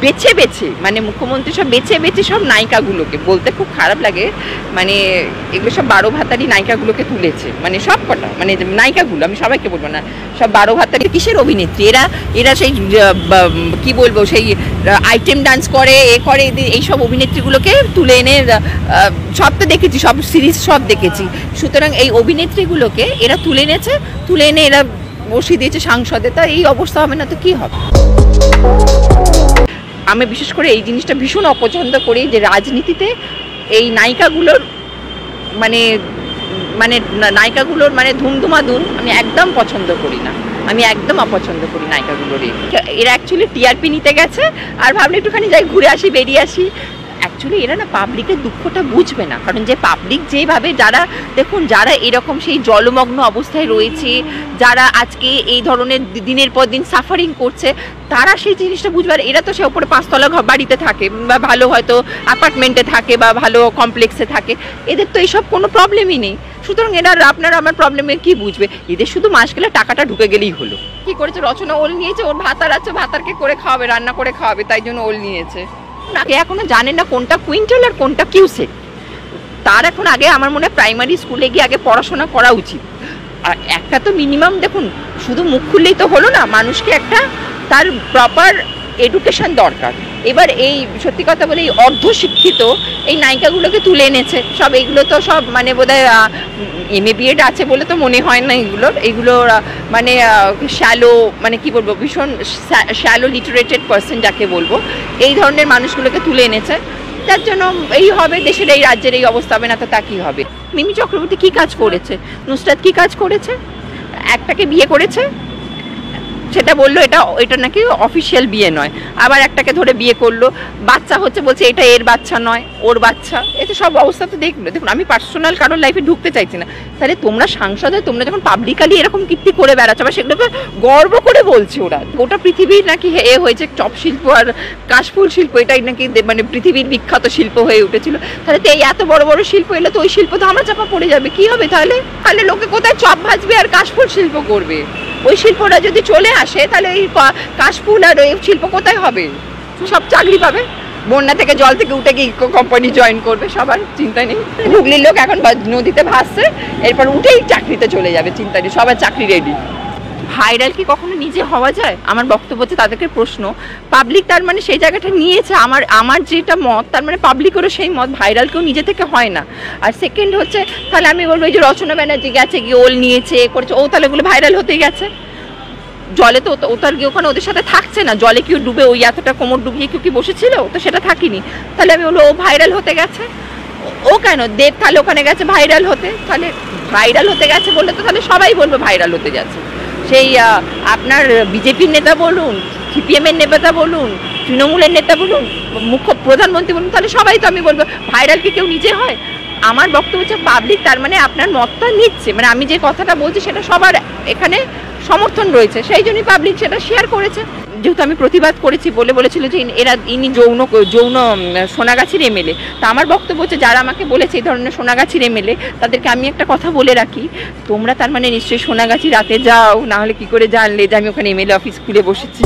বেছে বেছে মানে মুখ্যমন্ত্রী সব বেছে বেছে সব নায়িকাগুলোকে, বলতে খুব খারাপ লাগে, মানে এগুলো সব 12 ভাতারি নায়িকাগুলোকে তুলেছে, মানে সব কটা মানে নায়িকাগুলো, আমি সবাইকে বলবো না, সব 12 ভাতারি কিসের অভিনেত্রী এরা সেই কি বলবো সেই আইটেম ডান্স করে করে এইসব অভিনেত্রীগুলোকে তুলে এনে সব তো দেখেছি, সব সিরিজ সব দেখেছি। সুতরাং এই অভিনেত্রীগুলোকে এরা তুলে এনেছে, তুলে এনে এরা বসিয়ে দিয়েছে সাংসদে। তা এই অবস্থা হবে না তো কি হবে? আমি বিশেষ করে এই জিনিসটা ভীষণ অপছন্দ করি যে রাজনীতিতে এই নায়িকাগুলোর মানে মানে নায়িকাগুলোর মানে ধুমধুমাধুম আমি একদম পছন্দ করি না, আমি একদম অপছন্দ করি নায়িকাগুলোর। এরা অ্যাকচুয়ালি টিআরপি নিতে গেছে আর ভাবলে একটুখানি যাই ঘুরে আসি বেরিয়ে আসি। অ্যাকচুয়ালি এরা না পাবলিকের দুঃখটা বুঝবে না, কারণ যে পাবলিক যেভাবে যারা দেখুন যারা এরকম সেই জলমগ্ন অবস্থায় রয়েছে, যারা আজকে এই ধরনের দিনের পর দিন সাফারিং করছে, তারা সেই জিনিসটা বুঝবে। আর এরা তো সে উপরে 5 তলা বাড়িতে থাকে বা ভালো হয়তো অ্যাপার্টমেন্টে থাকে বা ভালো কমপ্লেক্সে থাকে, এদের তো এইসব কোনো প্রবলেমই নেই। সুতরাং এরা আপনার আমার প্রবলেমে কি বুঝবে? এদের শুধু মাস গেলে টাকাটা ঢুকে গেলেই হলো। কি করেছে রচনা ওল নিয়েছে, ওর ভাতার আছে, ভাতারকে করে খাওয়াবে, রান্না করে খাওয়াবে, তাই জন্য ওল নিয়েছে। কে এখনো জানে না কোনটা কুইন্টাল আর কোনটা কিউসেক। তার এখন আগে আমার মনে হয় প্রাইমারি স্কুলে গিয়ে আগে পড়াশোনা করা উচিত। আর একটা তো মিনিমাম দেখুন, শুধু মুখ খুললেই তো হলো না, মানুষকে একটা তার প্রপার এডুকেশন দরকার। এবার এই সত্যি কথা বলে এই অর্ধশিক্ষিত এই নায়িকাগুলোকে তুলে এনেছে সব, এইগুলো তো সব মানে বোধহয় MA BEd আছে বলে তো মনে হয় না এইগুলোর মানে শ্যালো মানে কি বলবো ভীষণ শ্যালো লিটারেটেড পার্সন যাকে বলবো, এই ধরনের মানুষগুলোকে তুলে এনেছে। তার জন্য এই হবে দেশের এই রাজ্যের এই অবস্থা হবে না তো তা কী হবে? মিমি চক্রবর্তী কী কাজ করেছে? নুসরাত কী কাজ করেছে? একটাকে বিয়ে করেছে, সেটা বললো এটা নাকি অফিসিয়াল বিয়ে নয়, আবার একটাকে ধরে বিয়ে করলো, বাচ্চা হচ্ছে বলছে এটা এর বাচ্চা নয় ওর বাচ্চা। এতে সব অবস্থা তো দেখুন, আমি পার্সোনাল কারোর লাইফে ঢুকতে চাইছি না। তাহলে তোমরা সাংসদে তোমরা যখন পাবলিকালি এরকম কীর্তি করে বেড়াচ্ছ, আবার সেগুলোকে গর্ব করে বলছে ওরা, গোটা পৃথিবীর নাকি এ হয়েছে চপ শিল্প আর কাশফুল শিল্প, এটাই নাকি মানে পৃথিবীর বিখ্যাত শিল্প হয়ে উঠেছিল। তাহলে তো এই এত বড় বড় শিল্প এলে তো ওই শিল্প তো আমরা চাপা পড়ে যাবে, কি হবে তাহলে? তাহলে লোকে কোথায় চপ ভাজবে আর কাশফুল শিল্প করবে? ওই শিল্পটা যদি চলে আসে তাহলে এই কাশফুল আর ওই শিল্প কোথায় হবে? সব চাকরি পাবে, বন্যা থেকে জল থেকে উঠে গিয়ে কোম্পানি জয়েন করবে, সবার চিন্তা নেই। হুগলির লোক এখন নদীতে ভাসছে, এরপর উঠেই চাকরিতে চলে যাবে, চিন্তা নেই, সবার চাকরি রেডি। ভাইরাল কি কখনো নিজে হওয়া যায়? আমার বক্তব্য হচ্ছে তাদেরকে প্রশ্ন, পাবলিক তার মানে সেই জায়গাটা নিয়েছে, আমার যেটা মত তার মানে পাবলিকেরও সেই মত, ভাইরাল কেউ নিজে থেকে হয় না। আর সেকেন্ড হচ্ছে তাহলে আমি বলবো এই যে রচনা ব্যানার্জি গেছে গিয়ে ওল নিয়েছে করেছে, ও তাহলে ওগুলো ভাইরাল হতে গেছে। জলে তো ও তার গিয়ে ওখানে ওদের সাথে থাকছে না, জলে কেউ ডুবে ওই এতটা কোমর ডুবিয়ে কেউ কি বসেছিল? তো সেটা থাকিনি, তাহলে আমি বলবো ও ভাইরাল হতে গেছে। ও কেন দেব তাহলে ওখানে গেছে ভাইরাল হতে, তাহলে ভাইরাল হতে গেছে বললে তো তাহলে সবাই বলবো ভাইরাল হতে যাচ্ছে। সেই আপনার বিজেপির নেতা বলুন, CPM এর নেতা বলুন, তৃণমূলের নেতা বলুন, মুখ্য প্রধানমন্ত্রী বলুন, তাহলে সবাই তো আমি বলবো ভাইরাল কি কেউ নিজে হয়? আমার বক্তব্য হচ্ছে পাবলিক তার মানে আপনার মতটা নিচ্ছে, মানে আমি যে কথাটা বলছি সেটা সবার এখানে সমর্থন রয়েছে, সেই জন্যই পাবলিক সেটা শেয়ার করেছে। যেহেতু আমি প্রতিবাদ করেছি বলেছিল যে ইনি যৌন সোনাগাছির MLA, তা আমার বক্তব্য হচ্ছে যারা আমাকে বলেছে এই ধরনের সোনাগাছির MLA তাদেরকে আমি একটা কথা বলে রাখি, তোমরা তার মানে নিশ্চয়ই সোনাগাছি রাতে যাও, না হলে কি করে জানলে যে আমি ওখানে MLA অফিস খুলে বসেছি?